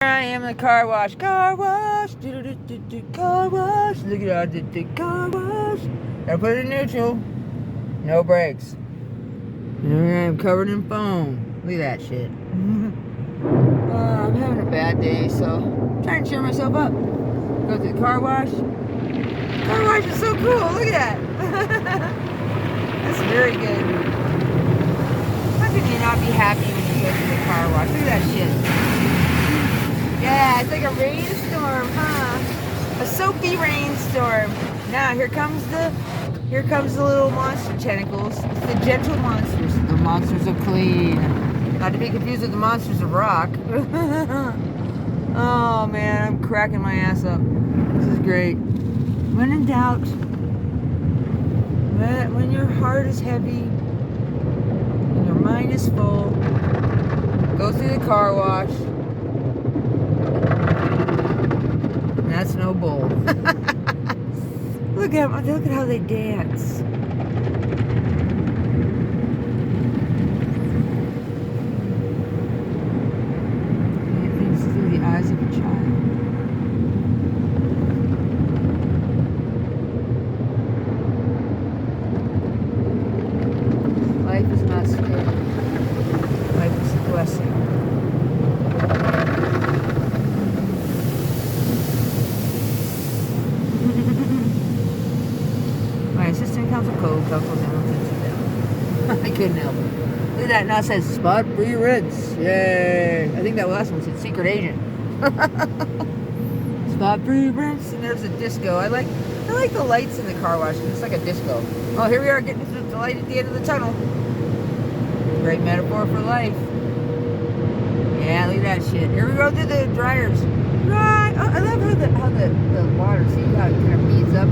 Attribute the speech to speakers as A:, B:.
A: Here I am in the car wash. Car wash. Car wash. Look at all the car wash. Gotta put it in neutral. No brakes. Here I am covered in foam. Look at that shit. I'm having a bad day, so I'm trying to cheer myself up. Go to the car wash. Car wash is so cool. Look at that. That's very good. How could you not be happy when you go to the car wash? Look at that shit. Yeah, it's like a rainstorm, huh? A soapy rainstorm. Now here comes the little monster tentacles. It's the gentle monsters. The monsters of clean. Not to be confused with the monsters of rock. Oh man, I'm cracking my ass up. This is great. When in doubt, when your heart is heavy and your mind is full, go through the car wash. That's no bull. Look at how they dance. Things through the eyes of a child. Life is not scary. Life is a blessing. My assistant counsel code counsel down. I couldn't help it. Look at that. Now it says spot free rinse. Yay. I think that last one said secret agent. Spot free rinse. And there's a disco. I like the lights in the car wash. It's like a disco. Oh, here we are getting to the light at the end of the tunnel. Great metaphor for life. Yeah, look at that shit. Here we go through the dryers. Right. Oh, I love how the water, see how it kind of beads up.